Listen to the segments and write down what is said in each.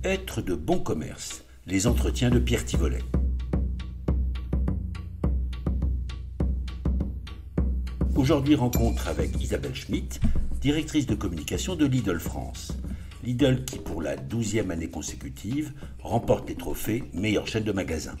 Être de bon commerce, les entretiens de Pierre Thivolet. Aujourd'hui, rencontre avec Isabelle Schmitt, directrice de communication de Lidl France. Lidl qui, pour la 12e année consécutive, remporte les trophées meilleure chaîne de magasins.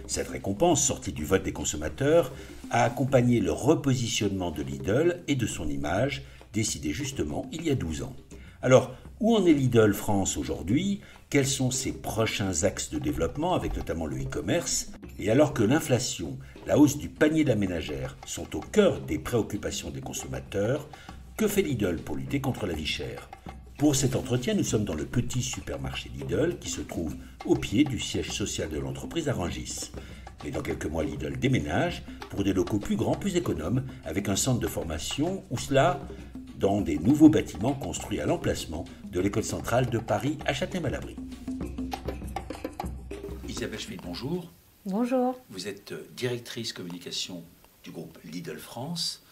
Cette récompense, sortie du vote des consommateurs, a accompagné le repositionnement de Lidl et de son image, décidé justement il y a 12 ans. Alors, où en est Lidl France aujourd'hui? Quels sont ses prochains axes de développement, avec notamment le e-commerce? Et alors que l'inflation, la hausse du panier de la ménagère sont au cœur des préoccupations des consommateurs, que fait Lidl pour lutter contre la vie chère? Pour cet entretien, nous sommes dans le petit supermarché Lidl qui se trouve au pied du siège social de l'entreprise à Rungis. Mais dans quelques mois, Lidl déménage pour des locaux plus grands, plus économes, avec un centre de formation, ou cela dans des nouveaux bâtiments construits à l'emplacement de l'école centrale de Paris à Châtenay-Malabry. Isabelle Schmitt, bonjour. Bonjour. Vous êtes directrice communication du groupe Lidl France.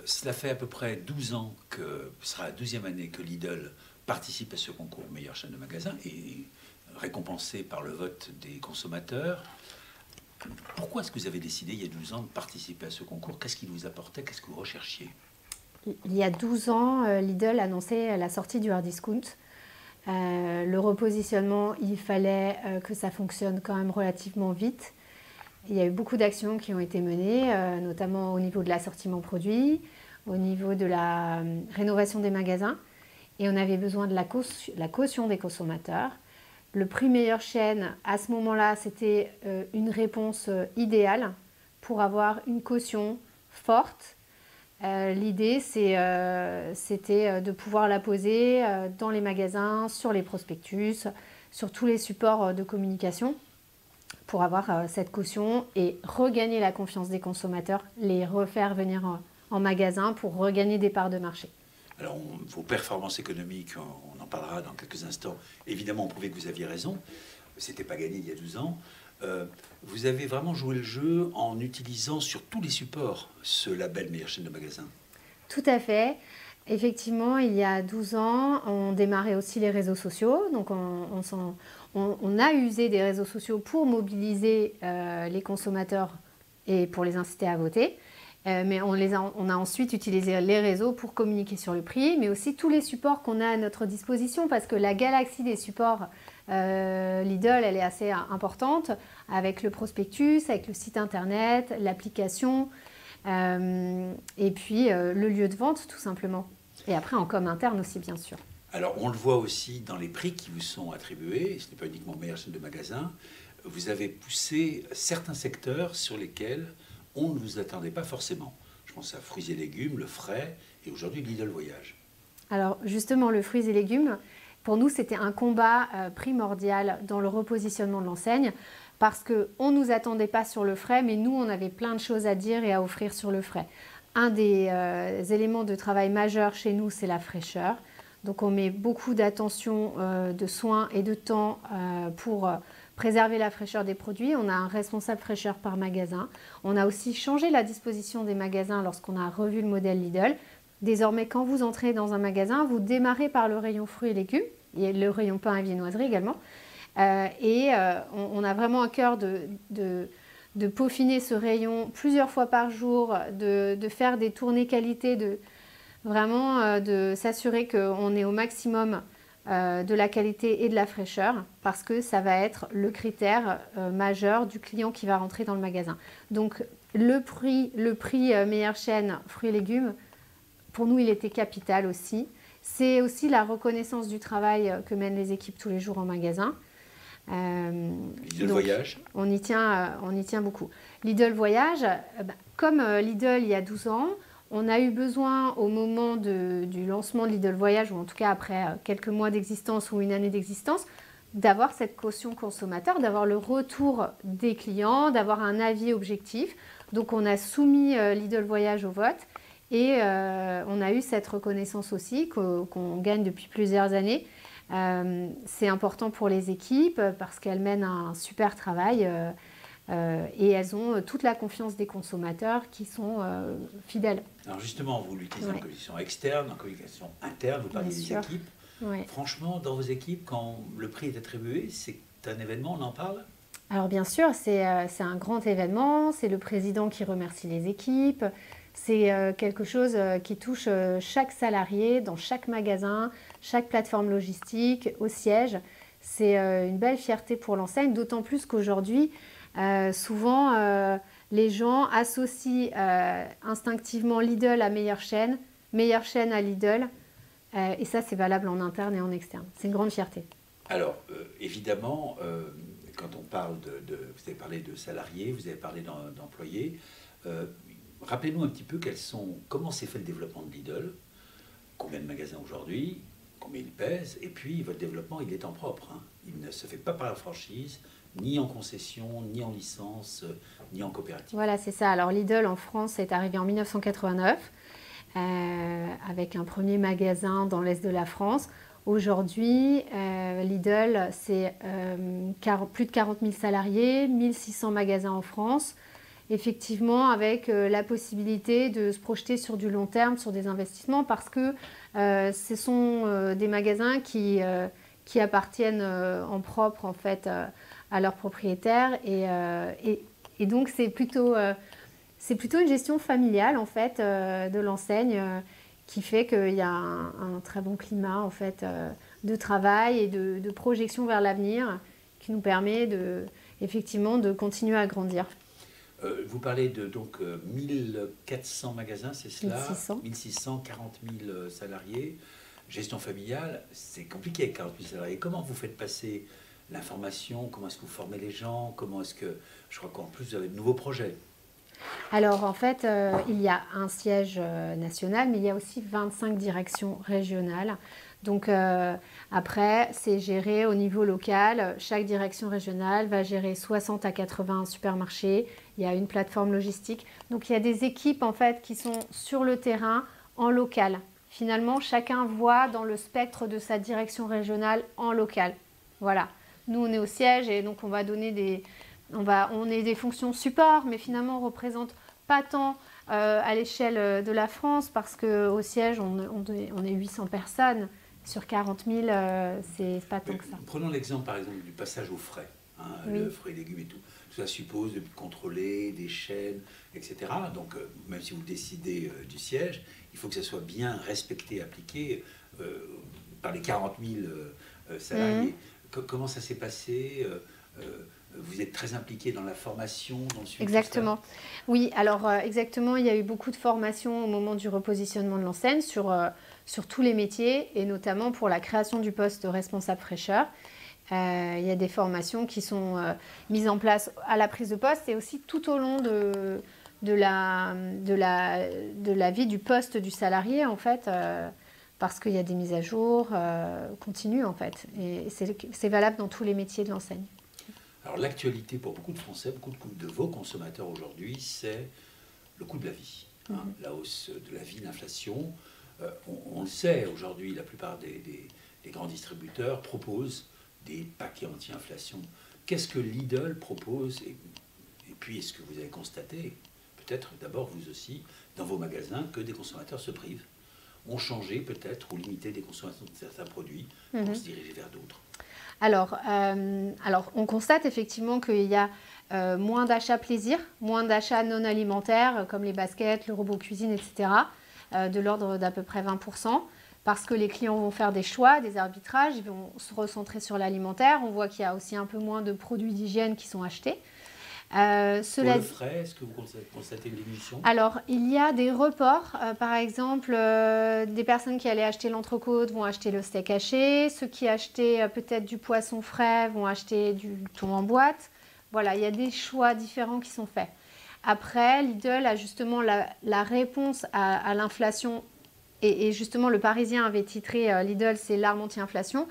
Cela fait à peu près 12 ans que ce sera la 12e année que Lidl participe à ce concours meilleure chaîne de magasins et récompensé par le vote des consommateurs. Pourquoi est-ce que vous avez décidé il y a 12 ans de participer à ce concours? Qu'est-ce qui vous apportait? Qu'est-ce que vous recherchiez? Il y a 12 ans, Lidl annonçait la sortie du hard discount. Le repositionnement, il fallait que ça fonctionne quand même relativement vite. Il y a eu beaucoup d'actions qui ont été menées, notamment au niveau de l'assortiment produit, au niveau de la rénovation des magasins. Et on avait besoin de la caution des consommateurs. Le prix meilleure chaîne, à ce moment-là, c'était une réponse idéale pour avoir une caution forte. L'idée, c'était de pouvoir la poser dans les magasins, sur les prospectus, sur tous les supports de communication pour avoir cette caution et regagner la confiance des consommateurs, les refaire venir en magasin pour regagner des parts de marché. Alors, vos performances économiques, on en parlera dans quelques instants. Évidemment, on prouvait que vous aviez raison. C'était pas gagné il y a 12 ans. Vous avez vraiment joué le jeu en utilisant sur tous les supports ce label meilleure chaîne de magasins. Tout à fait. Effectivement, il y a 12 ans, on démarrait aussi les réseaux sociaux. Donc, on a usé des réseaux sociaux pour mobiliser les consommateurs et pour les inciter à voter. Mais on a ensuite utilisé les réseaux pour communiquer sur le prix, mais aussi tous les supports qu'on a à notre disposition, parce que la galaxie des supports Lidl, elle est assez importante, avec le prospectus, avec le site internet, l'application, et puis le lieu de vente, tout simplement. Et après, en com interne aussi, bien sûr. Alors, on le voit aussi dans les prix qui vous sont attribués, ce n'est pas uniquement meilleure chaîne de magasins, vous avez poussé certains secteurs sur lesquels on ne vous attendait pas forcément. Je pense à fruits et légumes, le frais, et aujourd'hui Lidl Voyage. Alors justement, le fruits et légumes, pour nous, c'était un combat primordial dans le repositionnement de l'enseigne, parce qu'on ne nous attendait pas sur le frais, mais nous, on avait plein de choses à dire et à offrir sur le frais. Un des éléments de travail majeurs chez nous, c'est la fraîcheur. Donc on met beaucoup d'attention, de soins et de temps pour préserver la fraîcheur des produits. On a un responsable fraîcheur par magasin. On a aussi changé la disposition des magasins lorsqu'on a revu le modèle Lidl. Désormais, quand vous entrez dans un magasin, vous démarrez par le rayon fruits et légumes, et le rayon pain et viennoiserie également. On a vraiment à cœur de peaufiner ce rayon plusieurs fois par jour, de faire des tournées qualité, de s'assurer qu'on est au maximum de la qualité et de la fraîcheur, parce que ça va être le critère majeur du client qui va rentrer dans le magasin. Donc le prix meilleure chaîne fruits et légumes, pour nous, il était capital aussi. C'est aussi la reconnaissance du travail que mènent les équipes tous les jours en magasin. Lidl Voyage. On y tient beaucoup. Lidl Voyage, comme Lidl il y a 12 ans, on a eu besoin au moment du lancement de Lidl Voyage, ou en tout cas après quelques mois d'existence ou une année d'existence, d'avoir cette caution consommateur, d'avoir le retour des clients, d'avoir un avis objectif. Donc on a soumis Lidl Voyage au vote et on a eu cette reconnaissance aussi qu'on gagne depuis plusieurs années. C'est important pour les équipes parce qu'elles mènent un super travail et elles ont toute la confiance des consommateurs qui sont fidèles. Alors justement, vous l'utilisez en communication externe, en communication interne, vous parlez des équipes. Ouais. Franchement, dans vos équipes, quand le prix est attribué, c'est un événement, on en parle? Alors bien sûr, c'est un grand événement, c'est le président qui remercie les équipes, c'est quelque chose qui touche chaque salarié dans chaque magasin, chaque plateforme logistique, au siège. C'est une belle fierté pour l'enseigne, d'autant plus qu'aujourd'hui, souvent, les gens associent instinctivement Lidl à meilleure chaîne à Lidl, et ça, c'est valable en interne et en externe. C'est une grande fierté. Alors, évidemment, quand on parle vous avez parlé de salariés, vous avez parlé d'employés. Rappelez-nous un petit peu comment s'est fait le développement de Lidl, combien de magasins aujourd'hui, combien il pèse, et puis votre développement, il est en propre. Hein. Il ne se fait pas par la franchise, ni en concession, ni en licence, ni en coopérative. Voilà, c'est ça. Alors Lidl en France est arrivé en 1989 avec un premier magasin dans l'est de la France. Aujourd'hui, Lidl, c'est plus de 40 000 salariés, 1600 magasins en France. Effectivement, avec la possibilité de se projeter sur du long terme, sur des investissements, parce que ce sont des magasins qui appartiennent en propre en fait à leurs propriétaires et donc c'est plutôt une gestion familiale en fait de l'enseigne qui fait qu'il y a un très bon climat en fait de travail et de projection vers l'avenir qui nous permet effectivement de continuer à grandir. Vous parlez de 1400 magasins, c'est cela? 1600. 1600, 40 000 salariés. Gestion familiale, c'est compliqué avec 40 000 salariés. Comment vous faites passer l'information? Comment est-ce que vous formez les gens? Comment est-ce que, je crois qu'en plus vous avez de nouveaux projets? Alors en fait, il y a un siège national, mais il y a aussi 25 directions régionales. Donc après, c'est géré au niveau local. Chaque direction régionale va gérer 60 à 80 supermarchés. Il y a une plateforme logistique. Donc il y a des équipes en fait qui sont sur le terrain en local. Finalement, chacun voit dans le spectre de sa direction régionale en local. Voilà. Nous, on est au siège et donc on va donner on est des fonctions support, mais finalement, on ne représente pas tant à l'échelle de la France parce qu'au siège, on est 800 personnes. Sur 40 000, c'est pas tant que ça. Prenons l'exemple, par exemple, du passage aux frais, hein, Oui. le fruits et légumes et tout. Ça suppose de contrôler des chaînes, etc. Donc, même si vous décidez du siège, il faut que ça soit bien respecté, appliqué par les 40 000 salariés. Comment ça s'est passé vous êtes très impliqué dans la formation, dans le suivi? Exactement. Oui, alors exactement, il y a eu beaucoup de formations au moment du repositionnement de l'enseigne sur tous les métiers et notamment pour la création du poste de responsable fraîcheur. Il y a des formations qui sont mises en place à la prise de poste et aussi tout au long de la vie du poste du salarié en fait, parce qu'il y a des mises à jour continues en fait. Et c'est valable dans tous les métiers de l'enseigne. Alors l'actualité pour beaucoup de Français, beaucoup de vos consommateurs aujourd'hui, c'est le coût de la vie. Hein, la hausse de la vie, l'inflation. On le sait aujourd'hui, la plupart des grands distributeurs proposent des paquets anti-inflation. Qu'est-ce que Lidl propose et puis est-ce que vous avez constaté, peut-être d'abord vous aussi, dans vos magasins, que des consommateurs se privent, ont changé peut-être ou limité des consommations de certains produits pour se diriger vers d'autres? Alors, on constate effectivement qu'il y a moins d'achats plaisir, moins d'achats non alimentaires comme les baskets, le robot cuisine, etc. De l'ordre d'à peu près 20%, parce que les clients vont faire des choix, des arbitrages, ils vont se recentrer sur l'alimentaire. On voit qu'il y a aussi un peu moins de produits d'hygiène qui sont achetés. Pour le frais, est-ce que vous constatez une diminution? Alors, il y a des reports. Par exemple, des personnes qui allaient acheter l'entrecôte vont acheter le steak haché. Ceux qui achetaient peut-être du poisson frais vont acheter du thon en boîte. Voilà, il y a des choix différents qui sont faits. Après, Lidl a justement la réponse à l'inflation. Et justement, le Parisien avait titré Lidl, c'est l'arme anti-inflation.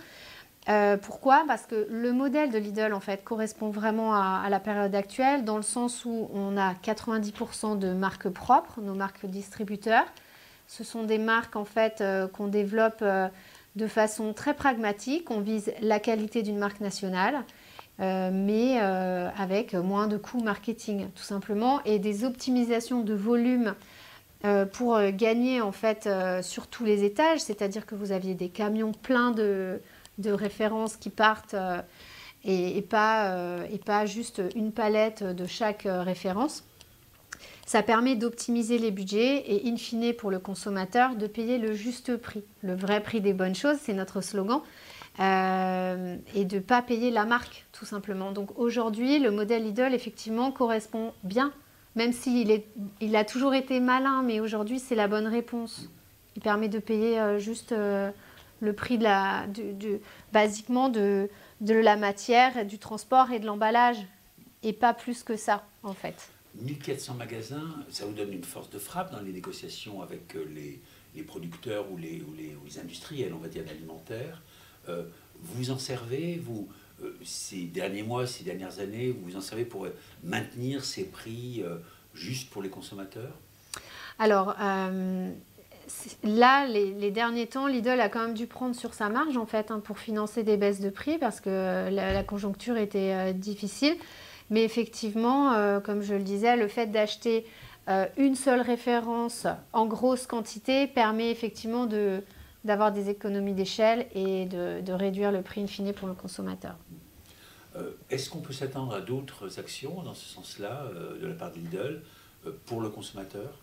Pourquoi? Parce que le modèle de Lidl en fait correspond vraiment à la période actuelle dans le sens où on a 90% de marques propres, nos marques distributeurs. Ce sont des marques en fait qu'on développe de façon très pragmatique. On vise la qualité d'une marque nationale, mais avec moins de coûts marketing tout simplement et des optimisations de volume pour gagner en fait sur tous les étages, c'est-à-dire que vous aviez des camions pleins de références qui partent et pas juste une palette de chaque référence. Ça permet d'optimiser les budgets et in fine pour le consommateur de payer le juste prix. Le vrai prix des bonnes choses, c'est notre slogan. Et de ne pas payer la marque, tout simplement. Donc aujourd'hui, le modèle Lidl, effectivement, correspond bien, même s'il il a toujours été malin, mais aujourd'hui, c'est la bonne réponse. Il permet de payer juste le prix basiquement de la matière, du transport et de l'emballage, et pas plus que ça, en fait. 1400 magasins, ça vous donne une force de frappe dans les négociations avec les producteurs ou les industriels, on va dire, alimentaires. Vous en servez, ces derniers mois, ces dernières années, vous en servez pour maintenir ces prix justes pour les consommateurs? Alors, là, les derniers temps, Lidl a quand même dû prendre sur sa marge, en fait, pour financer des baisses de prix, parce que la conjoncture était difficile. Mais effectivement, comme je le disais, le fait d'acheter une seule référence en grosse quantité permet effectivement d'avoir des économies d'échelle et de réduire le prix in fine pour le consommateur. Est-ce qu'on peut s'attendre à d'autres actions dans ce sens-là de la part de Lidl pour le consommateur?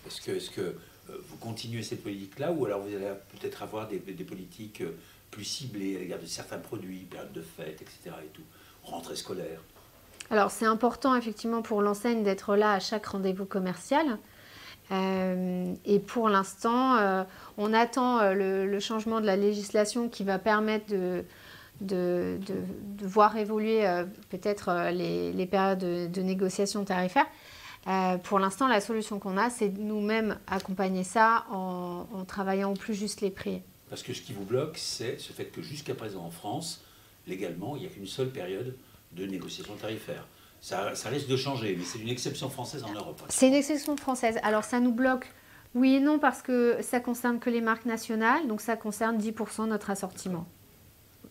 Est-ce que vous continuez cette politique-là ou alors vous allez peut-être avoir des politiques plus ciblées à l'égard de certains produits, période de fête, etc. et tout, rentrée scolaire? Alors c'est important effectivement pour l'enseigne d'être là à chaque rendez-vous commercial. Et pour l'instant, on attend le changement de la législation qui va permettre de voir évoluer peut-être les périodes de négociation tarifaire. Pour l'instant, la solution qu'on a, c'est nous-mêmes accompagner ça en travaillant au plus juste les prix. Parce que ce qui vous bloque, c'est ce fait que jusqu'à présent en France, légalement, il n'y a qu'une seule période de négociation tarifaire. Ça risque de changer, mais c'est une exception française en Europe. C'est une exception française. Alors ça nous bloque, oui et non, parce que ça concerne que les marques nationales, donc ça concerne 10% de notre assortiment.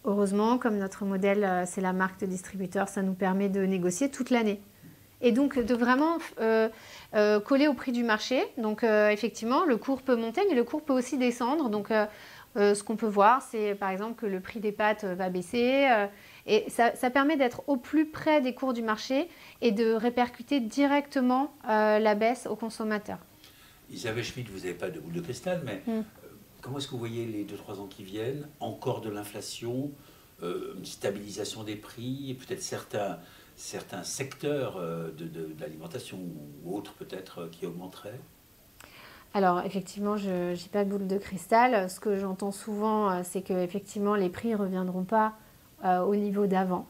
Heureusement, comme notre modèle, c'est la marque de distributeur, ça nous permet de négocier toute l'année. Et donc de vraiment coller au prix du marché. Donc effectivement, le cours peut monter, mais le cours peut aussi descendre. Donc ce qu'on peut voir, c'est par exemple que le prix des pâtes va baisser. Et ça permet d'être au plus près des cours du marché et de répercuter directement la baisse aux consommateurs. Isabelle Schmitt, vous n'avez pas de boule de cristal, mais comment est-ce que vous voyez les 2-3 ans qui viennent? Encore de l'inflation, une stabilisation des prix, et peut-être certains secteurs de l'alimentation ou autres peut-être qui augmenteraient? Alors effectivement, je n'ai pas de boule de cristal. Ce que j'entends souvent, c'est que effectivement les prix ne reviendront pas au niveau d'avant,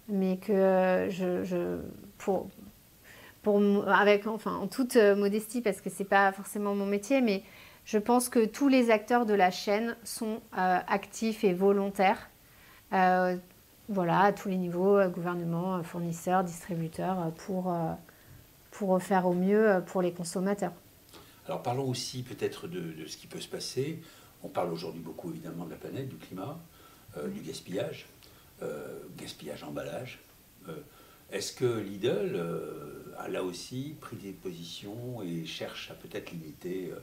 mais que en toute modestie, parce que c'est pas forcément mon métier, mais je pense que tous les acteurs de la chaîne sont actifs et volontaires. Voilà, à tous les niveaux, gouvernement, fournisseurs, distributeurs, pour faire au mieux pour les consommateurs. Alors parlons aussi peut-être de ce qui peut se passer. On parle aujourd'hui beaucoup évidemment de la planète, du climat, du gaspillage, emballage. Est-ce que Lidl a là aussi pris des positions et cherche à peut-être limiter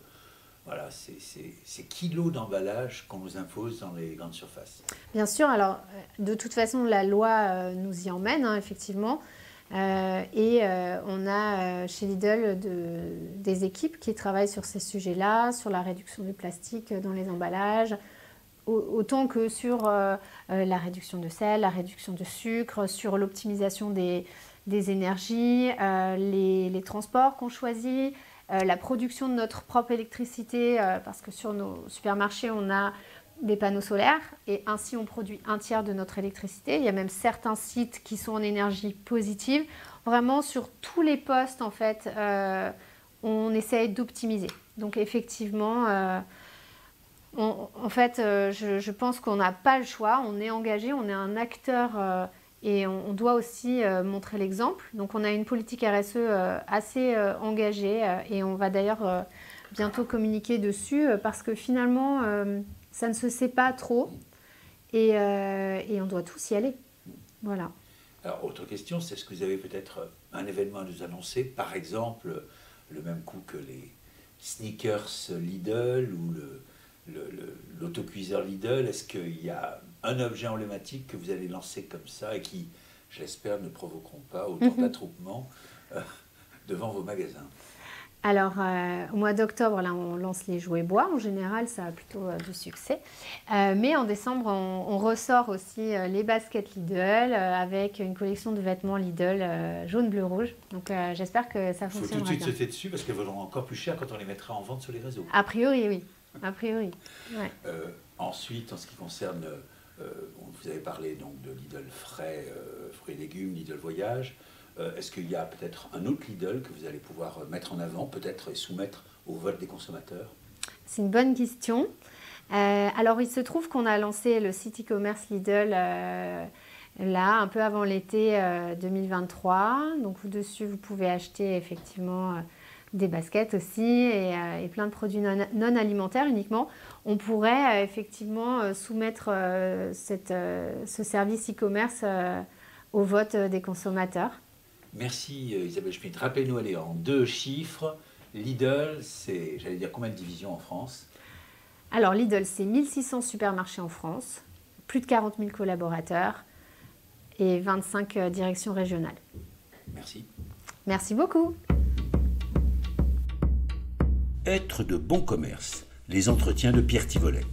ces kilos d'emballage qu'on nous impose dans les grandes surfaces? Bien sûr, alors de toute façon la loi nous y emmène, effectivement. On a chez Lidl des équipes qui travaillent sur ces sujets-là, sur la réduction du plastique dans les emballages, autant que sur la réduction de sel, la réduction de sucre, sur l'optimisation des énergies, les transports qu'on choisit, la production de notre propre électricité, parce que sur nos supermarchés, on a des panneaux solaires et ainsi on produit un tiers de notre électricité. Il y a même certains sites qui sont en énergie positive. Vraiment sur tous les postes en fait, on essaye d'optimiser. Donc effectivement, je pense qu'on n'a pas le choix. On est engagé, on est un acteur et on doit aussi montrer l'exemple. Donc on a une politique RSE assez engagée et on va d'ailleurs bientôt communiquer dessus parce que finalement ça ne se sait pas trop et on doit tous y aller. Voilà. Alors, autre question, c'est est-ce que vous avez peut-être un événement à nous annoncer, par exemple le même coup que les sneakers Lidl ou l'autocuiseur Lidl? Est-ce qu'il y a un objet emblématique que vous allez lancer comme ça et qui, j'espère, ne provoqueront pas autant d'attroupement devant vos magasins? Alors, au mois d'octobre, là, on lance les jouets bois. En général, ça a plutôt du succès. Mais en décembre, on ressort aussi les baskets Lidl avec une collection de vêtements Lidl jaune, bleu, rouge. Donc, j'espère que ça fonctionnera bien. Il faut tout de suite sauter dessus parce qu'elles vaudront encore plus cher quand on les mettra en vente sur les réseaux. A priori, oui. A priori, ouais. Ensuite, en ce qui concerne, vous avez parlé donc de Lidl frais, fruits et légumes, Lidl voyage. Est-ce qu'il y a peut-être un autre Lidl que vous allez pouvoir mettre en avant, peut-être et soumettre au vote des consommateurs? C'est une bonne question. Alors, il se trouve qu'on a lancé le site e-commerce Lidl là, un peu avant l'été 2023. Donc, dessus, vous pouvez acheter effectivement des baskets aussi et plein de produits non alimentaires uniquement. On pourrait effectivement soumettre ce service e-commerce au vote des consommateurs. Merci Isabelle Schmitt. Rappelez-nous, allez, en 2 chiffres, Lidl, c'est, j'allais dire, combien de divisions en France? Alors Lidl, c'est 1600 supermarchés en France, plus de 40 000 collaborateurs et 25 directions régionales. Merci. Merci beaucoup. Être de bon commerce, les entretiens de Pierre Thivolet.